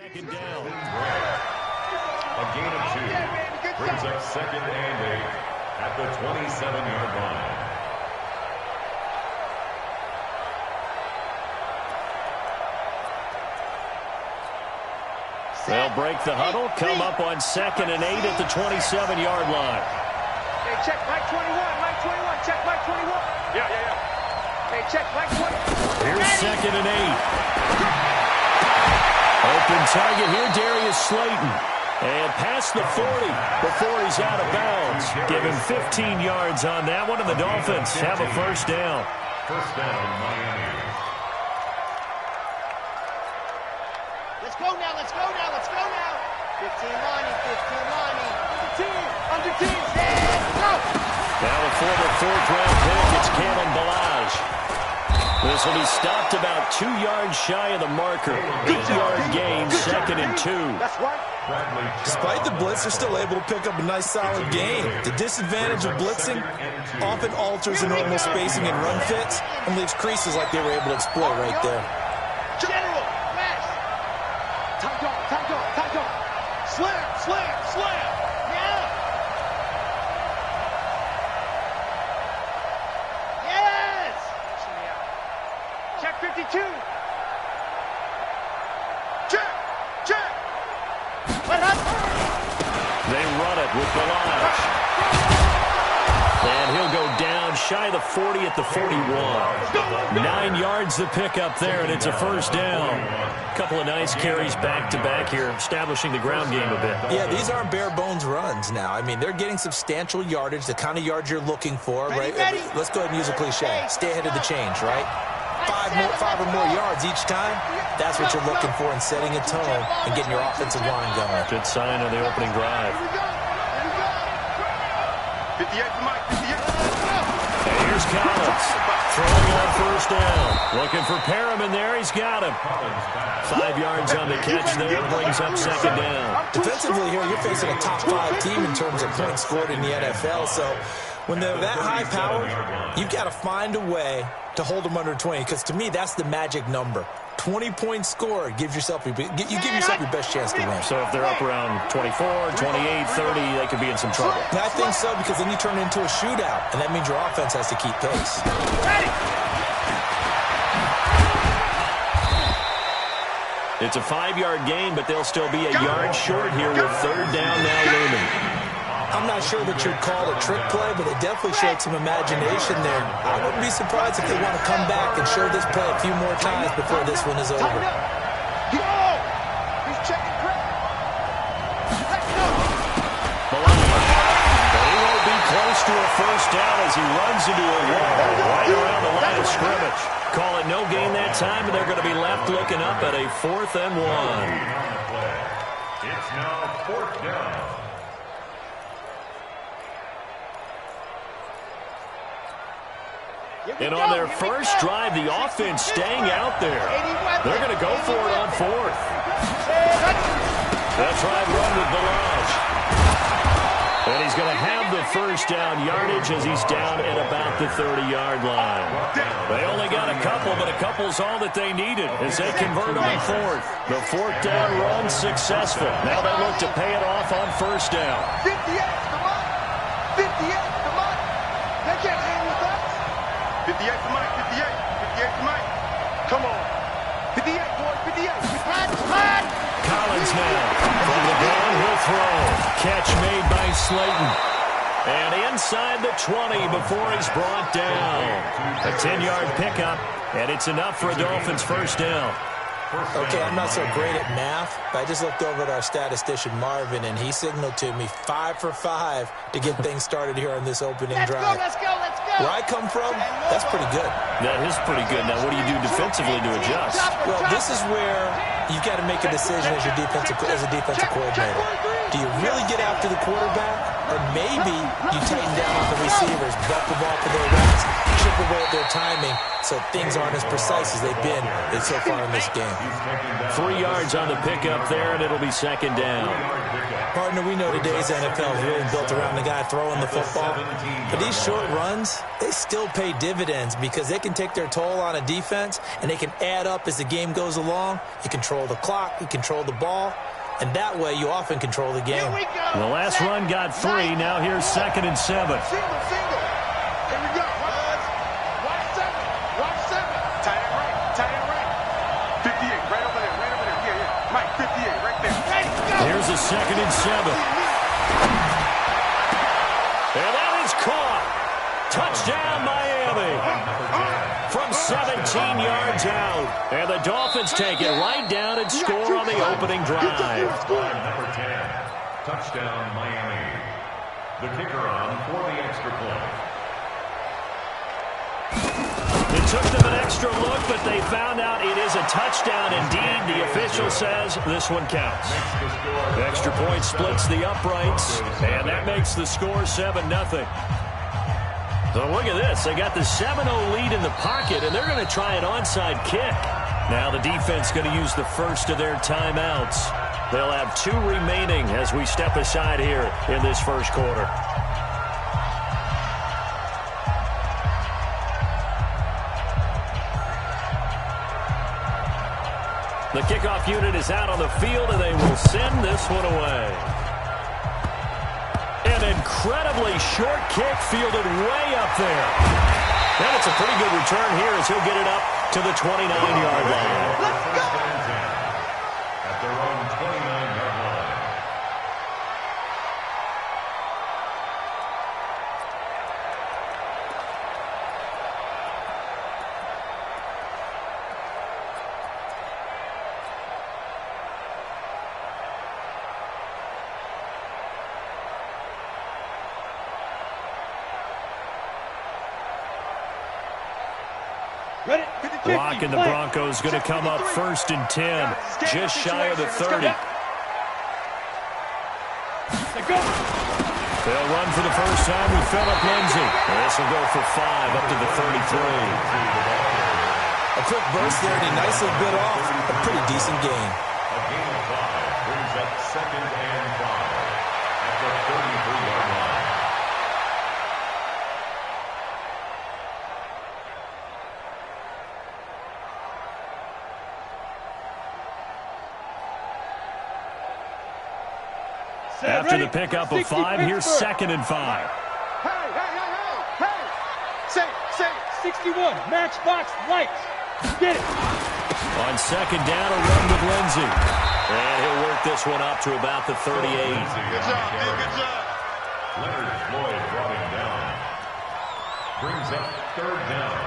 Second down. A gain of 2 brings up 2nd and 8 at the 27-yard line. They'll break the huddle, come up on 2nd and 8 at the 27-yard line. Hey, check Mike 21, Mike 21, check Mike 21. Yeah. Hey, check Mike 20. Here's 2nd and 8. Open target here, Darius Slayton. And past the 40 before he's out of bounds. Give him 15 yards on that one, and the Dolphins have a first down. First down, Miami. Let's go now. 15 Lonnie. Under team. Go. Now the former 4th-round pick, it's Kalen Ballage. This will be stopped about 2 yards shy of the marker. 8-yard gain, 2nd and 2. That's right. Despite the blitz, they're still able to pick up a nice, solid gain. The disadvantage of blitzing often alters the normal spacing and run fits and leaves creases like they were able to exploit right there. General. West. Time go. Slam. Yeah. Yes. Check 52. Check. What up? They run it with Ballage. And he'll go down shy of the 40 at the 41. 9 yards to pick up there, and it's a first down. A couple of nice carries back-to-back here, establishing the ground game a bit. Yeah, these aren't bare-bones runs now. I mean, they're getting substantial yardage, the kind of yards you're looking for, right? Ready. Let's go ahead and use a cliche. Stay ahead of the change, right? Five or more yards each time. That's what you're looking for in setting a tone and getting your offensive line going. Good sign of the opening drive. 58 for Mike. 58. And here's Collins throwing on first down. Looking for Perriman there. He's got him. 5 yards on the catch there. Brings up 2nd down. Defensively here, you're facing a top-5 team in terms of points scored in the NFL. So when they're that high-powered, you've got to find a way to hold them under 20. Because to me, that's the magic number. 20 points scored gives yourself you give yourself your best chance to win. So if they're up around 24, 28, 30, they could be in some trouble. I think so, because then you turn it into a shootout, and that means your offense has to keep pace. It's a 5-yard gain, but they'll still be a yard short here with 3rd down now looming. I'm not sure that you'd call it a trick play, but it definitely showed some imagination there. I wouldn't be surprised if they want to come back and show this play a few more times before this one is over. He's checking quick. Let's go. But he won't be close to a first down as he runs into a wall right around the line of scrimmage. Call it no gain that time, and they're going to be left looking up at a 4th and 1. It's now 4th down. And on their first drive, the offense staying out there. They're going to go for it on 4th. That's right, run with Ballage. And he's going to have the first down yardage as he's down at about the 30-yard line. They only got a couple, but a couple's all that they needed as they convert on 4th. The 4th down run successful. Now they look to pay it off on first down. 58, come on. 58, come on. They can't hang with us. 58 for Mike, 58 for Mike. Come on. 58, boy, 58. Run. Collins now from the gun, he'll throw. Catch made by Slayton. And inside the 20 before he's brought down. A 10-yard pickup, and it's enough for a Dolphins first down. Okay, I'm not so great at math, but I just looked over at our statistician, Marvin, and he signaled to me 5 for 5 to get things started here on this opening drive. Let's go. Where I come from, that's pretty good. That is pretty good. Now, what do you do defensively to adjust? Well, this is where you've got to make a decision as a defensive coordinator. Do you really get after the quarterback, or maybe you tighten down on the receivers, buck the ball for their routes, chip away at their timing, so things aren't as precise as they've been so far in this game. 3 yards on the pickup there, and it'll be 2nd down. Partner, we know today's NFL is really built around the guy throwing the football. But these short runs, they still pay dividends because they can take their toll on a defense, and they can add up as the game goes along. You control the clock, you control the ball, and that way you often control the game. The last run got 3. Now here's 2nd and 7. Single. Here we go. Watch 7. Tight end right. 58, right over there. Yeah. Mike, 58, right there. Here's a 2nd and 7. And that is caught. Touchdown, Miami. From 17 yards out. And the Dolphins take it right down and score on the opening drive. Number 10, touchdown Miami. The kicker on for the extra point. It took them an extra look, but they found out it is a touchdown indeed. The official says this one counts. The extra point splits the uprights, and that makes the score 7-0. So look at this. They got the 7-0 lead in the pocket, and they're going to try an onside kick. Now the defense going to use the first of their timeouts. They'll have 2 remaining as we step aside here in this first quarter. The kickoff unit is out on the field, and they will send this one away. An incredibly short kick fielded way up there. And it's a pretty good return here as he'll get it up to the 29-yard line. Let's go. At their own 29-yard line. Rock and the Broncos going to come up 1st and 10, just shy of the 30. They'll run for the first time with Phillip Lindsay. This will go for 5 up to the 33. A quick burst there, and he nicely bit off a pretty decent gain. A gain of 5 brings up 2nd and 5 at the 33-yard line. After the pickup of 5, here's 2nd and 5. Hey. Say. 61, matchbox lights. Get it. On 2nd down, a run with Lindsay. And he'll work this one up to about the 38. Good job, man. Good job. Leonard Floyd brought him down. Brings up 3rd down.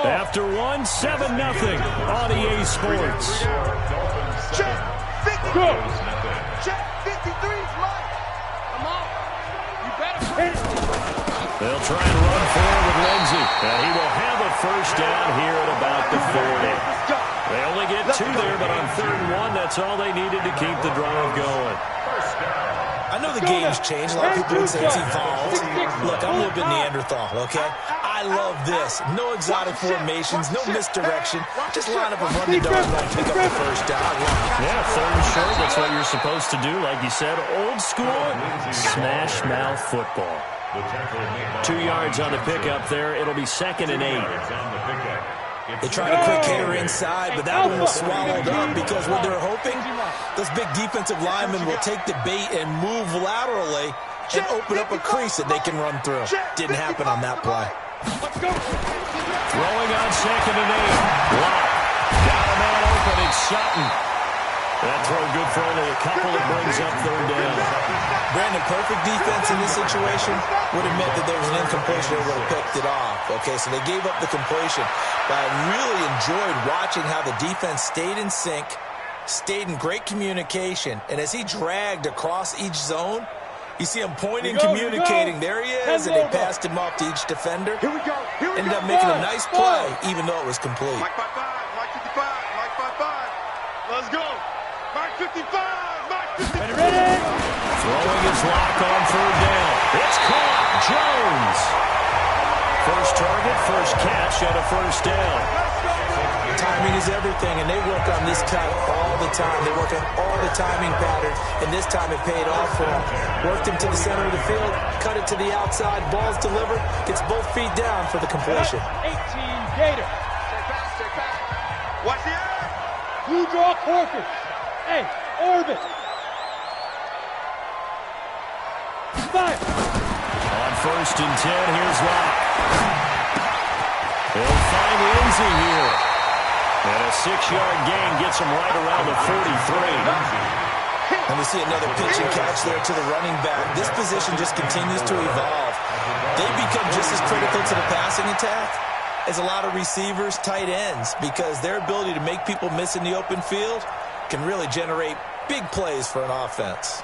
After 1, 7-0 on EA Sports. Check. 50. Go. Check. 53's mine. Come on. You better hit it. They'll try and run forward with Lindsay. And he will have a first down here at about the 40. They only get 2 there, but on 3rd and 1, that's all they needed to keep the drive going. I know the game's changed. A lot of people would say it's evolved. Look, I'm a little bit Neanderthal, okay? I love this. No exotic formations, no misdirection. Just line up and run the dart and pick up the first down. I love it. Yeah, 3rd and short, that's what you're supposed to do. Like you said, old school, smash mouth football. 2 yards on the pickup there. It'll be 2nd and 8. They tried a quick hitter inside, but that one was swallowed up because what they're hoping, those big defensive linemen will take the bait and move laterally and open up a crease that they can run through. Didn't happen on that play. Throwing on 2nd and 8. Block. Got a man open. It's Sutton. That throw good for only a couple. It brings up 3rd down. Brandon, perfect defense in this situation would have meant that there was an incompletion. They would have picked it off. Okay, so they gave up the completion. But I really enjoyed watching how the defense stayed in sync, stayed in great communication, and as he dragged across each zone, you see him pointing, communicating. There he is, and they passed him off to each defender. Here we go. Ended up making a nice play, even though it was complete. Mike 55. Mike 55. Mike 55. Let's go. Mike 55. Mike 55. Ready? Throwing his lock on 3rd down. It's caught. Jones. First target, first catch, and a first down. Timing is everything, and they work on this cut all the time. They work on all the timing patterns, and this time it paid off for them. Worked him to the center of the field, cut it to the outside, ball's delivered, gets both feet down for the completion. 18 Gator. Stay back. Watch the air. Blue draw Corkers. Hey, orbit. Fire. On first and 10, here's Locke. He'll find Lindsey here. And a 6-yard gain gets him right around the 43. And we see another pitch and catch there to the running back. This position just continues to evolve. They become just as critical to the passing attack as a lot of receivers, tight ends, because their ability to make people miss in the open field can really generate big plays for an offense.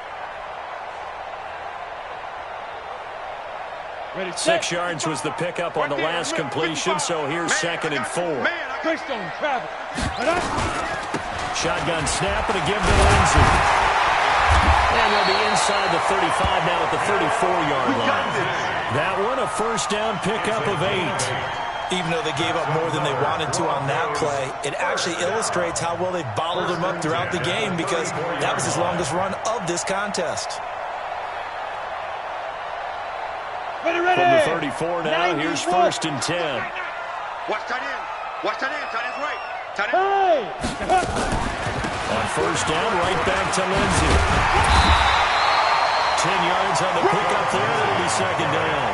Ready, 6 yards was the pickup on the last completion, so here's 2nd and 4. Greystone travel. Shotgun snap and a give to Lindsey. And they'll be inside the 35 now at the 34-yard line. That one, a first down pickup of 8. Even though they gave up more than they wanted to on that play, it actually illustrates how well they bottled him up throughout the game, because that was his longest run of this contest. Ready. From the 34 now, here's 1st and 10. Watch tight end. Watch tight end. Tight end's right. Tight end. Hey. On first down, right back to Lindsey. 10 yards on the pickup there. It'll be 2nd down.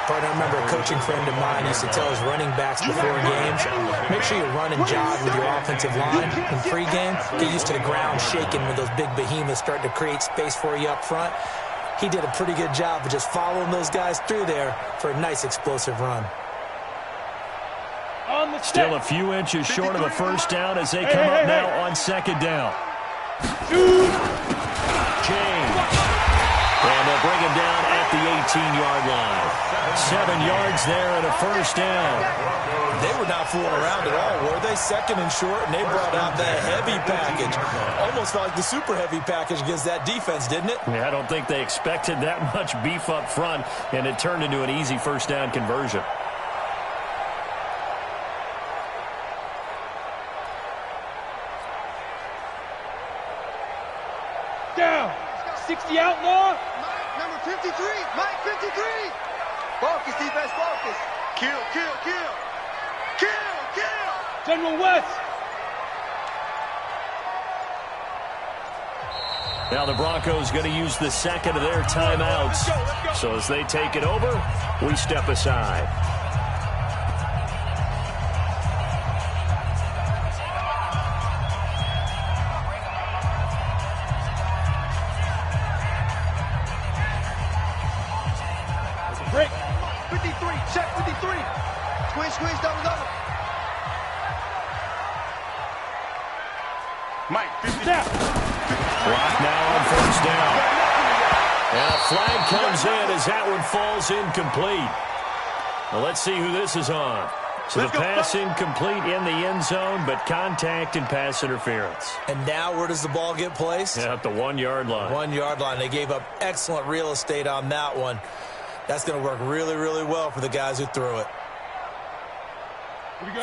Partner, I remember a coaching friend of mine used to tell his running backs before games, make sure you run and jog with your offensive line in pregame. Get used to the ground shaking when those big behemoths start to create space for you up front. He did a pretty good job of just following those guys through there for a nice explosive run. Still a few inches short of a first down as they come up now on 2nd down. James. And they'll bring him down at the 18-yard line. 7 yards there and a first down. They were not fooling around at all, were they? 2nd and short, and they brought out that heavy package. Almost like the super heavy package against that defense, didn't it? Yeah, I don't think they expected that much beef up front, and it turned into an easy first down conversion. Down. 60 outlaw. Mike, number 53. Mike, 53. Focus, defense, focus. Kill. General West. Now the Broncos going to use the 2nd of their timeouts. So as they take it over, we step aside. Break. 53. Check 53. Squeeze, double. Mike, 50. Snap. Clock now on first down. And a flag comes in as that one falls incomplete. Well, let's see who this is on. So the pass incomplete in the end zone, but contact and pass interference. And now where does the ball get placed? Yeah, at the 1-yard line. 1-yard line. They gave up excellent real estate on that one. That's going to work really, really well for the guys who threw it.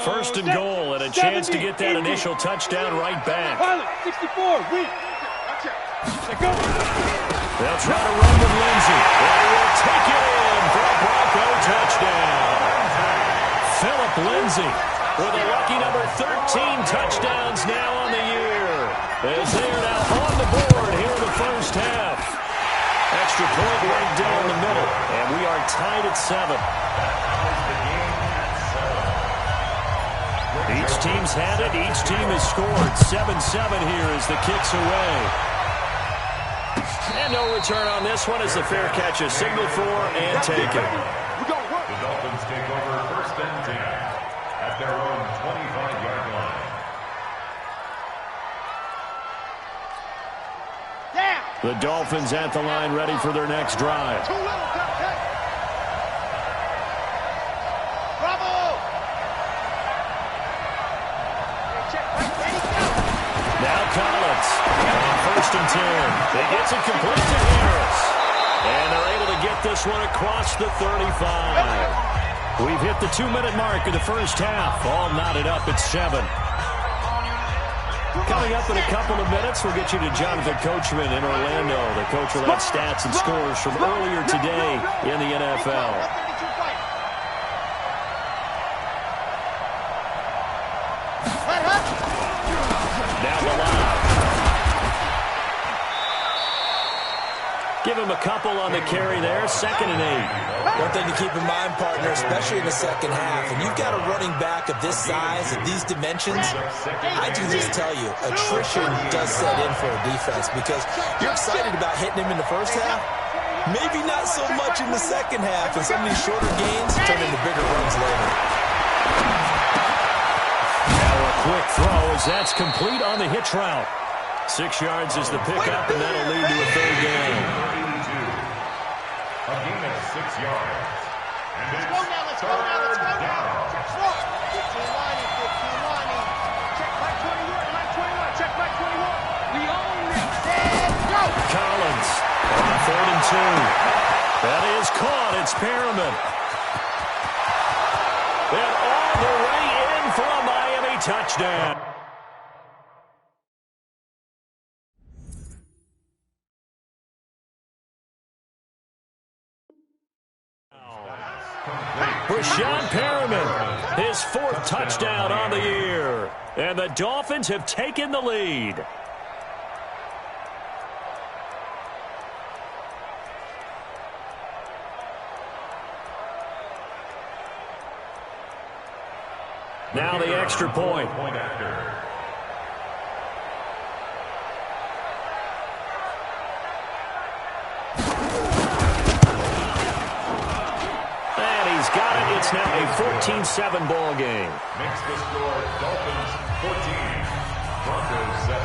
First and goal, and a chance to get that initial touchdown right back. Pilot, 64, weak. Go. They'll try to run with Lindsey. They will take it in for a Bronco touchdown. Philip Lindsey with a lucky number 13 touchdowns now on the year. As they are now on the board here in the first half. Extra point right down the middle, and we are tied at 7. Each team's had it. Each team has scored. 7-7 here as the kick's away. And no return on this one as the fair catch is signaled for and taken. The Dolphins take over 1st and 10 at their own 25-yard line. The Dolphins at the line ready for their next drive. Now Collins on 1st and 10. They gets it complete to Harris. And they're able to get this one across the 35. We've hit the 2-minute mark of the first half. All knotted up at 7. Coming up in a couple of minutes, we'll get you to Jonathan Coachman in Orlando. The coach will have stats and scores from earlier today in the NFL. Down the line. Give him a couple on the carry there. 2nd and 8. One thing to keep in mind, partner, especially in the second half, and you've got a running back of this size, of these dimensions, I can just tell you, attrition does set in for a defense because you're excited about hitting him in the first half, maybe not so much in the second half, and some of these shorter gains turn into bigger runs later. Now a quick throw as that's complete on the hitch route. 6 yards is the pickup, and that'll lead to a 3rd down. A gain of 6 yards. And it's Let's go now. 3rd down. 15 lining. Check back 21. Check back 21. We own it. Go. Collins on 3rd and 2. That is caught. It's Perriman. And all the way in for a Miami touchdown. Rashawn Perriman, his 4th touchdown on the year. And the Dolphins have taken the lead. Now the extra point. It's now a 14-7 ball game. Makes the score Dolphins 14, Broncos 7.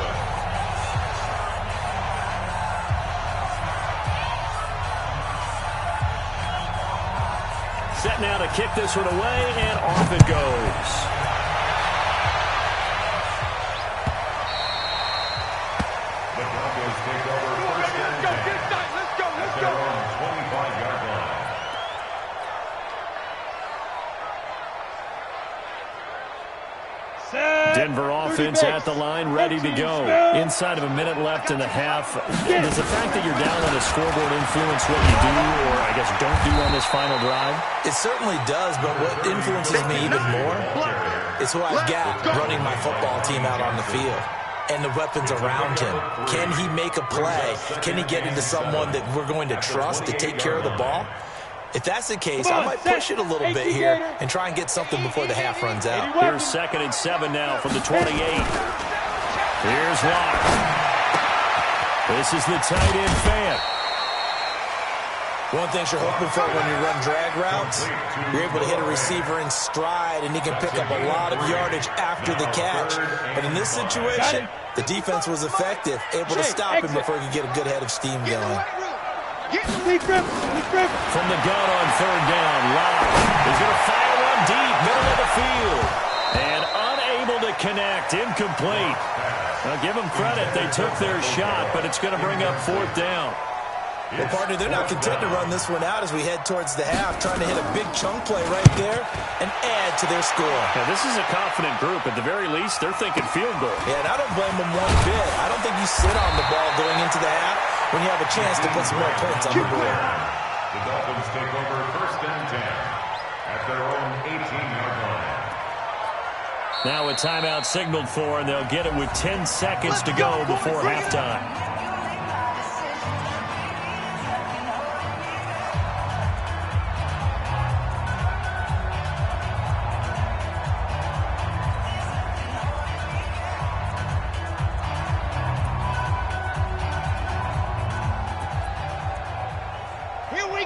Set now to kick this one away, and off it goes. The Broncos take over 1st and 10. Let's go. At their own 25-yard line. Denver offense at the line, ready to go. Inside of a minute left in the half. Does the fact that you're down on the scoreboard influence what you do, or I guess don't do on this final drive? It certainly does, but what influences me even more is who I've got running my football team out on the field and the weapons around him. Can he make a play? Can he get into someone that we're going to trust to take care of the ball? If that's the case, I might push it a little bit here and try and get something before the half runs out. Here's 2nd and 7 now from the 28. Here's Locke. This is the tight end fan. One thing you're hoping for when you run drag routes, you're able to hit a receiver in stride, and he can pick up a lot of yardage after the catch. But in this situation, the defense was effective, able to stop him before he could get a good head of steam going. From the gun on 3rd down, Locke is going to fire one deep, middle of the field. And unable to connect, incomplete. Now give them credit, they took their shot, but it's going to bring up 4th down. Well, partner, they're not content to run this one out as we head towards the half, trying to hit a big chunk play right there and add to their score. Now, this is a confident group. At the very least, they're thinking field goal. Yeah, and I don't blame them one bit. I don't think you sit on the ball going into the half when you have a chance to put some more points on the board. The Dolphins take over 1st and 10 at their own 18-yard line. Now a timeout signaled for, and they'll get it with 10 seconds to go before halftime.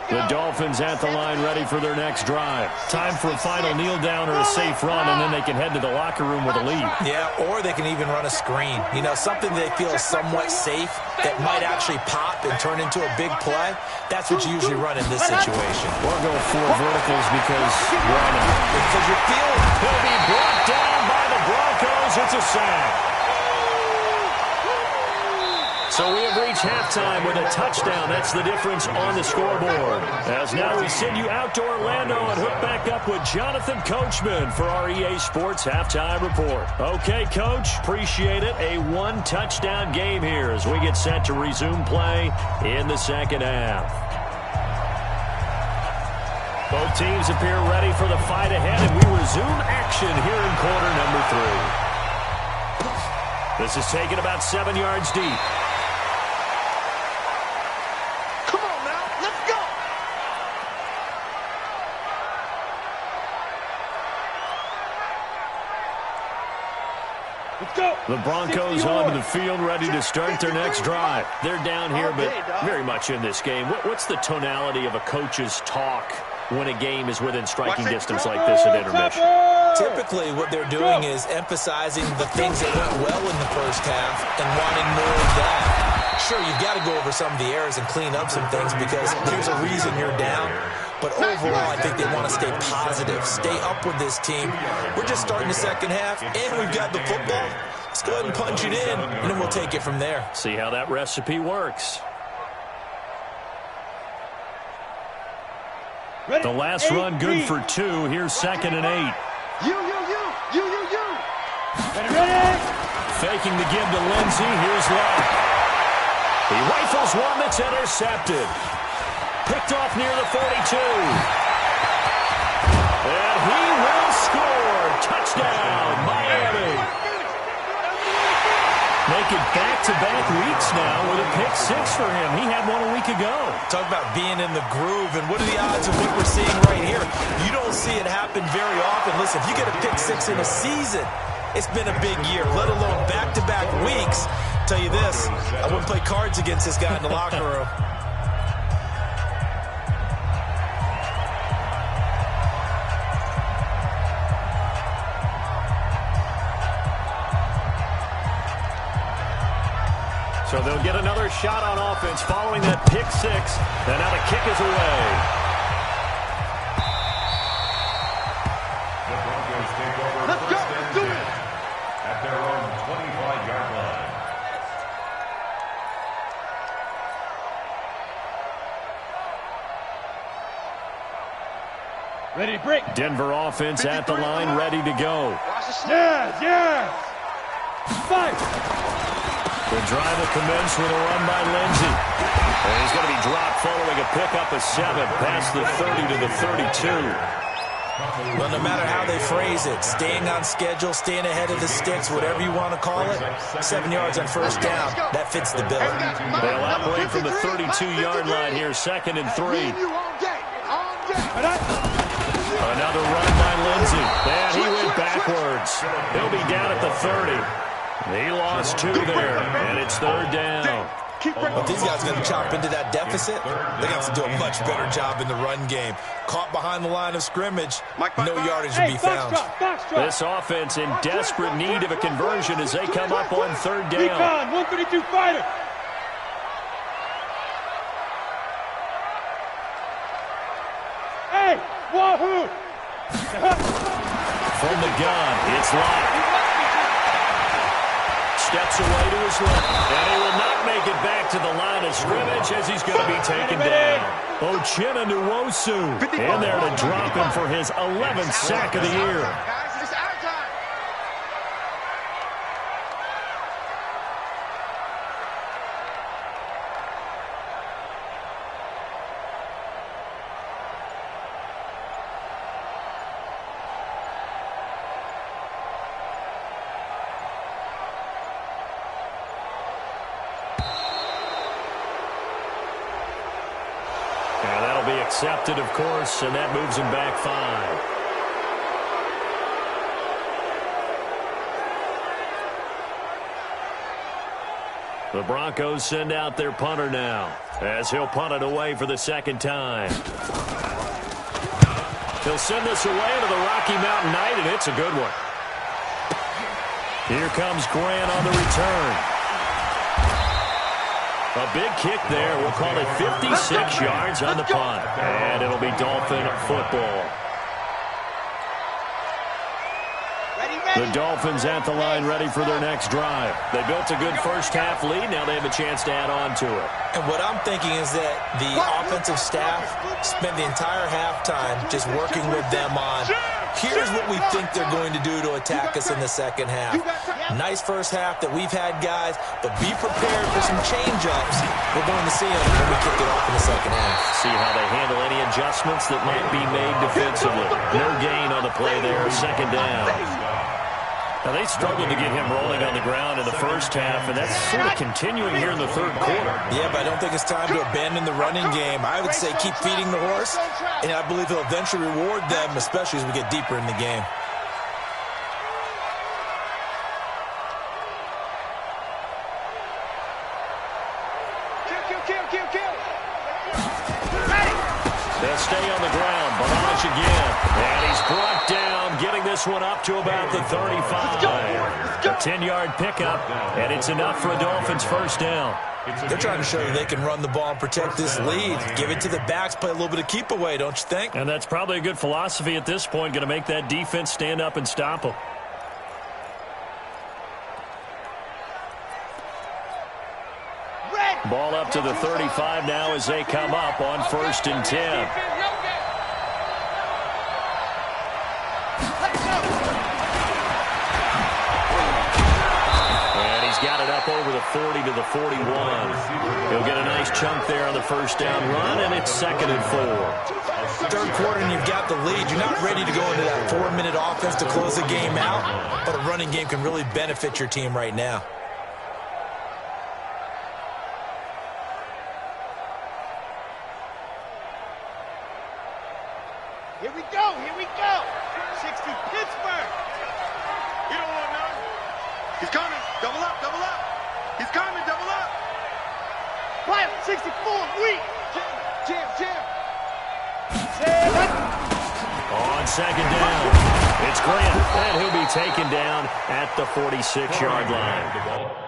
The Dolphins at the line ready for their next drive. Time for a final kneel down or a safe run, and then they can head to the locker room with a lead. Yeah, or they can even run a screen. You know, something they feel is somewhat safe that might actually pop and turn into a big play. That's what you usually run in this situation. Or go 4 verticals because you're feeling. He'll be brought down by the Broncos. It's a sack. So we have reached reach halftime with a touchdown. That's the difference on the scoreboard. As now we send you out to Orlando and hook back up with Jonathan Coachman for our EA Sports Halftime Report. Okay, Coach, appreciate it. A one-touchdown game here as we get set to resume play in the second half. Both teams appear ready for the fight ahead, and we resume action here in quarter number 3. This is taken about 7 yards deep. Come on now, let's go. Let's go. The Broncos onto the field, ready to start their next drive. They're down here, but very much in this game. What's the tonality of a coach's talk when a game is within striking distance like this at intermission? Typically, what they're doing is emphasizing the things that went well in the first half and wanting more of that. Sure, you've got to go over some of the errors and clean up some things because there's a reason you're down. But overall, I think they want to stay positive, stay up with this team. We're just starting the second half, and we've got the football. Let's go ahead and punch it in, and then we'll take it from there. See how that recipe works. Ready? The last run good for 2. Here's 2nd and 8. You. Ready? Faking the give to Lindsey. Here's Love. He rifles one that's intercepted. Picked off near the 42. And he will score. Touchdown, Miami. Making back-to-back weeks now with a pick 6 for him. He had one a week ago. Talk about being in the groove, and what are the odds of what we're seeing right here? You don't see it happen very often. Listen, if you get a pick 6 in a season, it's been a big year, let alone back-to-back weeks. I'll tell you this, I wouldn't play cards against this guy in the locker room. So they'll get another shot on offense following that pick 6. And now the kick is away. The Broncos take over Let's go. first and Let's do 10 it. at their own 25-yard line. Ready to break. Denver offense at the line, ready to go. Watch the snap. Yes. Fight. The drive will commence with a run by Lindsey. And he's going to be dropped following a pickup of 7 past the 30 to the 32. Well, no matter how they phrase it, staying on schedule, staying ahead of the sticks, whatever you want to call it, 7 yards on first down, that fits the bill. They'll operate from the 32-yard line here, 2nd and 3. Another run by Lindsey. And he went backwards. He'll be down at the 30. He lost 2 there, and it's 3rd down. But these guys are going to chop into that deficit. They're going to have to do a much better job in the run game. Caught behind the line of scrimmage, no yardage to be found. This offense in desperate need of a conversion as they come up on 3rd down. Recon, 132 fighter. Hey, wahoo! From the gun, it's Locke. Steps away to his left, and he will not make it back to the line of scrimmage as he's going to be taken down. Uchenna Nwosu in there to drop him for his 11th sack of the year. Guys, it's our time. And that'll be accepted, of course, and that moves him back 5. The Broncos send out their punter now, as he'll punt it away for the 2nd time. He'll send this away to the Rocky Mountain Knight, and it's a good one. Here comes Grant on the return. A big kick there. We'll call it 56 yards on the punt. And it'll be Dolphin football. Ready, The Dolphins at the line ready for their next drive. They built a good first-half lead. Now they have a chance to add on to it. And what I'm thinking is that the offensive staff spent the entire halftime just working with them on, here's what we think they're going to do to attack us in the second half. Nice first half that we've had, guys, but be prepared for some change-ups. We're going to see them when we kick it off in the second half. See how they handle any adjustments that might be made defensively. No gain on the play there, second down. Now, they struggled to get him rolling on the ground in the first half, and that's sort of continuing here in the third quarter. Yeah, but I don't think it's time to abandon the running game. I would say keep feeding the horse, and I believe he'll eventually reward them, especially as we get deeper in the game. They'll stay on the ground. Barrage again. And he's brought down, getting this one up to about the 35. A 10-yard pickup, and it's enough for a Dolphins first down. They're trying to show you they can run the ball and protect this lead. Give it to the backs, play a little bit of keep away, don't you think? And that's probably a good philosophy at this point, going to make that defense stand up and stop them. Ball up to the 35 now as they come up on 1st and 10. And he's got it up over the 40 to the 41. He'll get a nice chunk there on the first down run, and it's 2nd and 4. Third quarter and you've got the lead. You're not ready to go into that 4-minute offense to close the game out, but a running game can really benefit your team right now. Here we go, here we go. 60 Pittsburgh. He don't want none. He's coming. Double up, double up. He's coming, double up. Right, 64, weak. Jam, jam. On 2nd down, it's Grant, and he'll be taken down at the 46-yard line.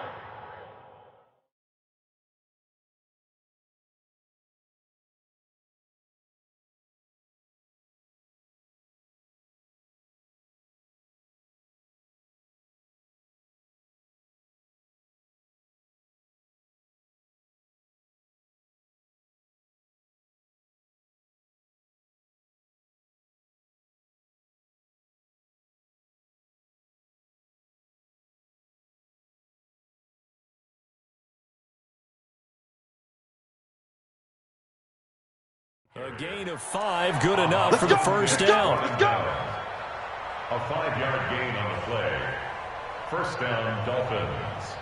A gain of 5, good enough for the first down. A 5-yard gain on the play. First down, Dolphins.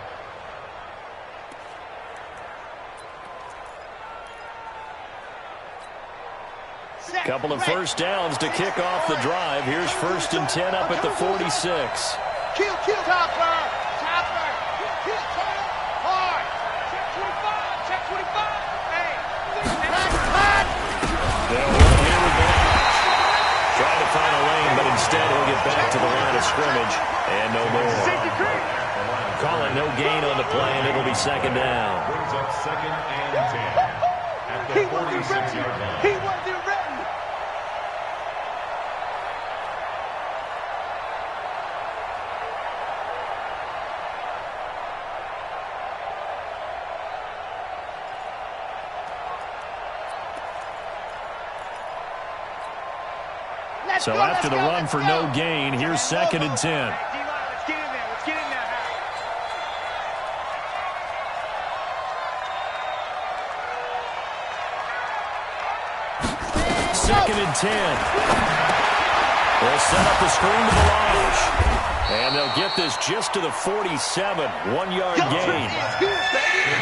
Couple of first downs to kick off the drive. Here's 1st and 10 up at the 46. Kill, Topper. Topper. Kill, hard. Check 25. Hey. They'll run here with the trying to find a lane, but instead he'll get back to the line of scrimmage and no more. Call it no gain on the play, and it'll be 2nd down. Brings up 2nd and 10 at the 46-yard line. He wasn't ready. So after the run for no gain, here's 2nd and 10. Let's get in there. Let's get in there. Second and 10. They'll set up the screen to Barrage. And they'll get this just to the 47. 1-yard gain.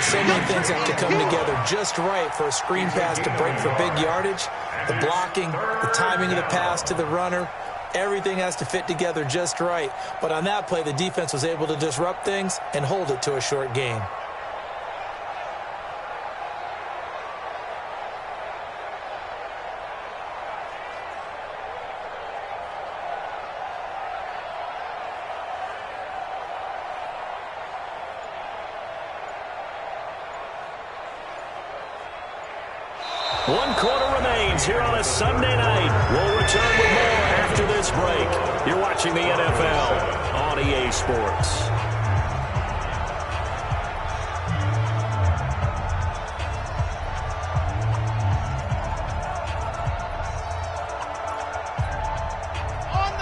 So many things have to come together just right for a screen pass to break for big yardage. The blocking, the timing of the pass to the runner, everything has to fit together just right. But on that play, the defense was able to disrupt things and hold it to a short gain. One quarter remains here on a Sunday night. We'll return with more after after this break. You're watching the NFL on EA Sports.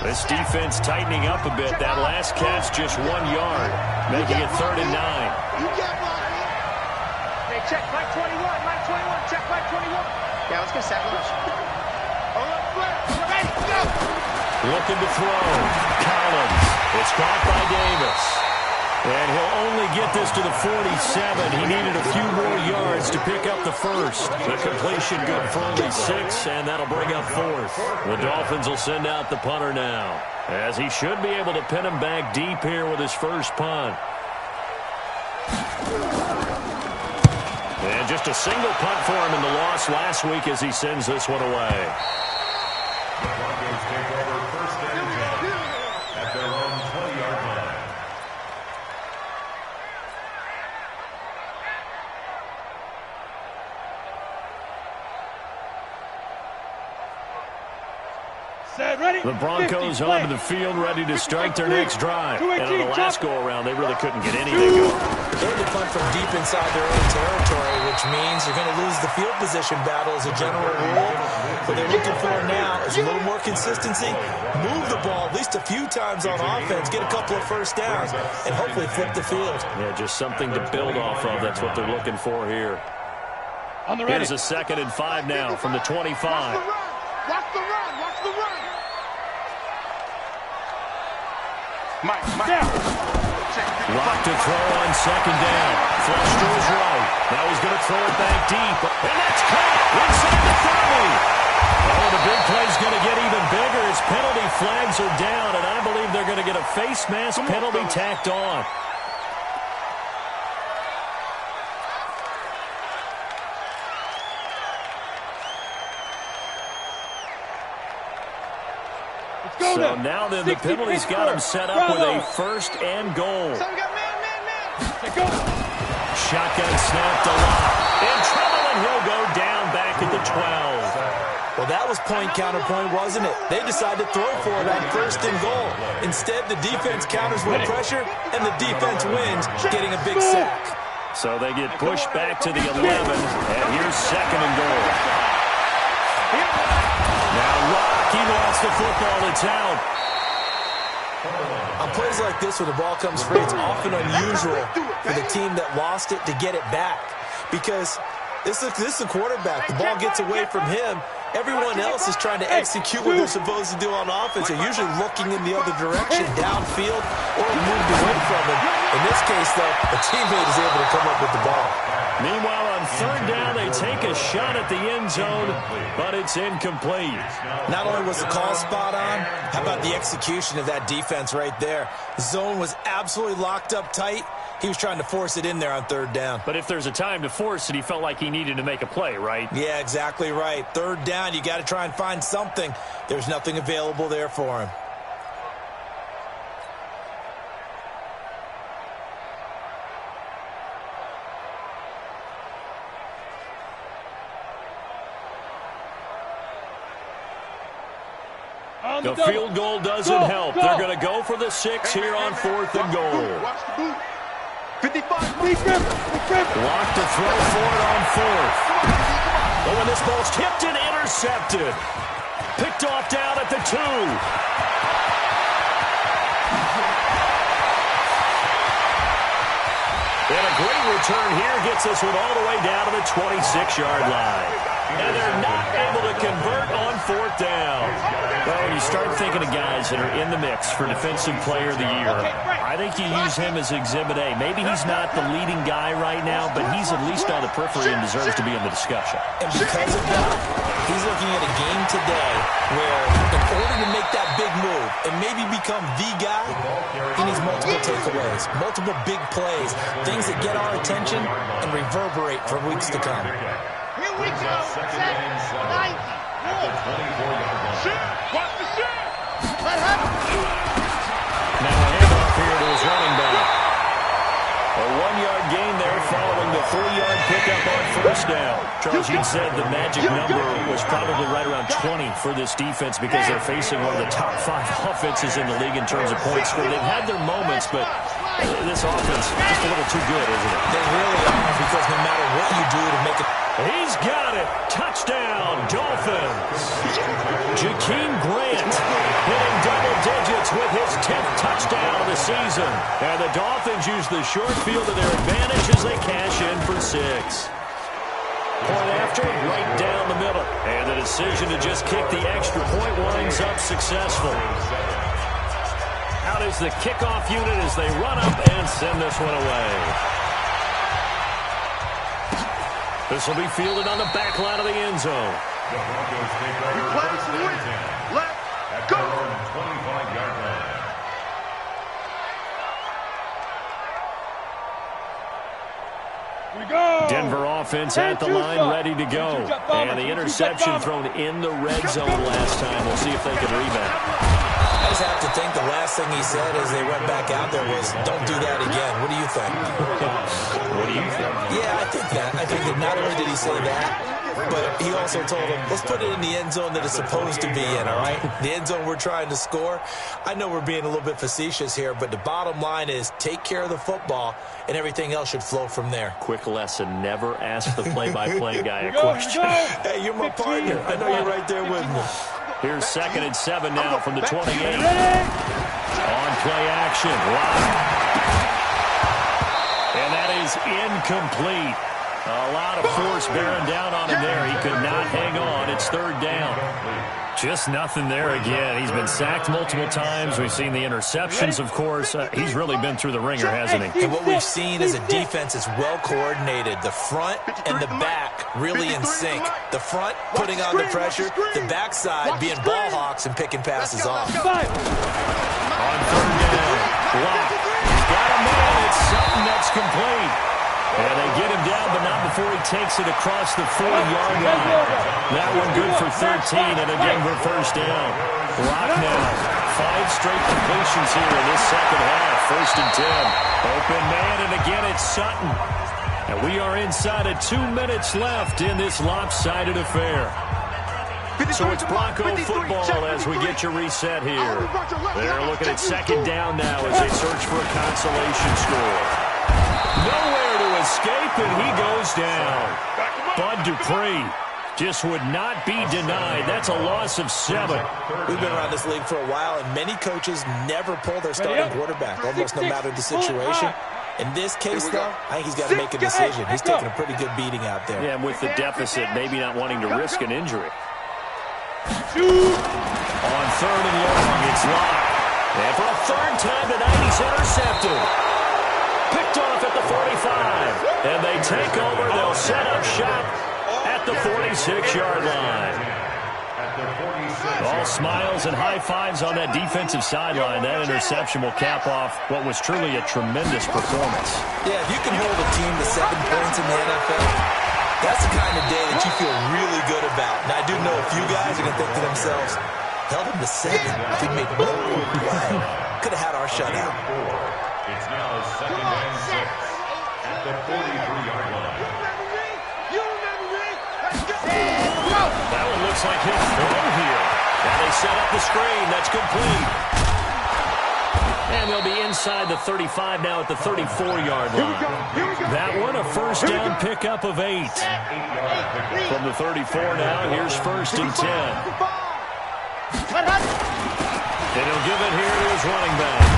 This defense tightening up a bit. That last catch just 1 yard, making it 3rd and 9. You get mine. Hey, check, Mike 21, Mike 21, check, Mike 21. Yeah, let's go, Sack Lunch. Oh, look, ready, go. Looking to throw. Collins. It's caught by Davis. And he'll only get this to the 47. He needed a few more yards to pick up the first. The completion good for only 6, and that'll bring up 4th. The Dolphins will send out the punter now, as he should be able to pin him back deep here with his first punt. And just a single punt for him in the loss last week as he sends this one away. The Broncos take over 1st and 10 at their own 20-yard line. The Broncos onto the field, ready to start their next drive. And on the last go-around, they really couldn't get anything going. They had to punt from deep inside their own territory, which means you're going to lose the field position battle as a general rule. What they're looking for now is a little more consistency, move the ball at least a few times on offense, get a couple of first downs, and hopefully flip the field. Yeah, just something to build off of. That's what they're looking for here. Here's a 2nd and 5 now from the 25. Watch the run, watch the run. Mike. Locked to throw on 2nd down. Flush to his right. Now he's going to throw it back deep. And that's caught inside the 30. Oh, the big play's going to get even bigger as penalty flags are down, and I believe they're going to get a face mask penalty tacked on. So now then the penalty's got him set up with a 1st and goal. Shotgun snap to Locke. In trouble, and he'll go down back at the 12. Well, that was point counterpoint, wasn't it? They decided to throw for it on 1st and goal. Instead, the defense counters with pressure, and the defense wins, getting a big sack. So they get pushed back to the 11, and here's 2nd and goal. Now Locke, he lost the football. It's out. On plays like this where the ball comes free, it's often unusual for the team that lost it to get it back. Because this is a quarterback. The ball gets away from him. Everyone else is trying to execute what they're supposed to do on offense. They're usually looking in the other direction, downfield, or moved away from him. In this case, though, a teammate is able to come up with the ball. Meanwhile, on 3rd down, they take a shot at the end zone, but it's incomplete. Not only was the call spot on, how about the execution of that defense right there? The zone was absolutely locked up tight. He was trying to force it in there on 3rd down. But if there's a time to force it, he felt like he needed to make a play, right? Yeah, exactly right. 3rd down, you got to try and find something. There's nothing available there for him. The field goal doesn't help. They're going to go for the 6 here on 4th and goal. Watch the boot. 55. Locked to throw for it on 4th. Oh, and this ball's tipped and intercepted. Picked off down at the 2. And a great return here gets us all the way down to the 26-yard line. And they're not able to convert on 4th down. Well, when you start thinking of guys that are in the mix for Defensive Player of the Year, I think you use him as Exhibit A. Maybe he's not the leading guy right now, but he's at least on the periphery and deserves to be in the discussion. And because of that, he's looking at a game today where in order to make that big move and maybe become the guy, he needs multiple takeaways, multiple big plays, things that get our attention and reverberate for weeks to come. Here we go. Set. 90. At the 24-yard line. Shoot. Watch the shoot. Let happen. Now a handoff here to his running back. A 1-yard gain there following the 3-yard pickup on 1st first down. Charles, you said the magic number was probably right around 20 for this defense because they're facing one of the top 5 offenses in the league in terms of points scored. They've had their moments, but this offense is just a little too good, isn't it? They really are, because no matter what you do to make it... He's got it. Touchdown, Dolphins. Jakeem Grant hitting double digits with his 10th touchdown of the season. And the Dolphins use the short field to their advantage as they cash in for 6. Point after, right down the middle. And the decision to just kick the extra point winds up successful. Out is the kickoff unit as they run up and send this one away. This will be fielded on the back line of the end zone. The Broncos take over first and 10 at their own 25-yard line. Denver offense at the line, ready to go. And the interception thrown in the red zone last time. We'll see if they can rebound. I just have to think the last thing he said as they went back out there was, don't do that again. What do you think? What do you think? Yeah, I think that. I think that not only did he say that, but he also told them, let's put it in the end zone that it's supposed to be in, all right? The end zone we're trying to score. I know we're being a little bit facetious here, but the bottom line is take care of the football, and everything else should flow from there. Quick lesson, never ask the play-by-play guy a question. Hey, you're my partner. I know you're right there with me. Here's 2nd and 7 now from the 28. On play action. Wow. And that is incomplete. A lot of force bearing down on him there. He could not hang on. It's 3rd down. Just nothing there again. He's been sacked multiple times. We've seen the interceptions, of course. He's really been through the ringer, hasn't he? And what we've seen is a defense is well coordinated. The front and the back really in sync. The front putting on the pressure. The backside being ball hawks and picking passes off. On 3rd down. Block. He's got a man. It's something that's complete. And they get him down, but not before he takes it across the 40-yard line. That one good for 13 and a Denver first down. Rock now. 5 straight completions here in this second half. 1st and 10. Open man, and again it's Sutton. And we are inside of 2 minutes left in this lopsided affair. So it's Bronco football as we get your reset here. They're looking at 2nd down now as they search for a consolation score. Nowhere to escape, and he goes down. Bud Dupree just would not be denied. That's a loss of 7. We've been around this league for a while, and many coaches never pull their starting quarterback, almost no matter the situation. In this case, though, I think he's got to make a decision. He's taking a pretty good beating out there. Yeah, and with the deficit, maybe not wanting to risk an injury. On 3rd and long, it's locked. And for a 3rd time tonight, he's intercepted. Picked off at the 45. And they take over. They'll set up shop at the 46-yard line. All smiles and high fives on that defensive sideline. That interception will cap off what was truly a tremendous performance. Yeah, if you can hold a team to 7 points in the NFL, that's the kind of day that you feel really good about. Now, I do know a few guys are going to think to themselves, held them to 7. If we made one more play, could have had our shutout. It's now 2nd and 6 at the 43-yard line. That one looks like he'll throw here. Now they set up the screen. That's complete. And they'll be inside the 35 now at the 34-yard line. That one a first down pickup of 8. From the 34 now, here's 1st and 10. And he'll give it here to his running back.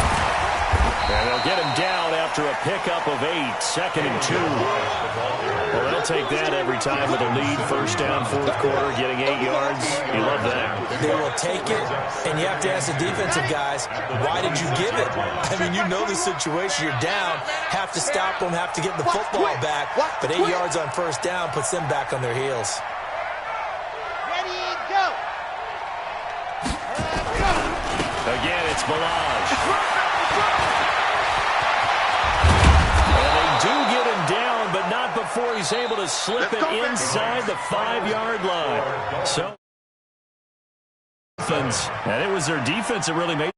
And they'll get him down after a pickup of 8. 2nd and 2. Well, they'll take that every time with a lead. First down, 4th quarter, getting 8 yards. You love that. They will take it, and you have to ask the defensive guys, why did you give it? I mean, you know the situation. You're down, have to stop them, have to get the football back. But 8 yards on first down puts them back on their heels. Ready, go. Again, it's Balaj. Do get him down, but not before he's able to slip it inside the 5-yard line. So, and it was their defense that really made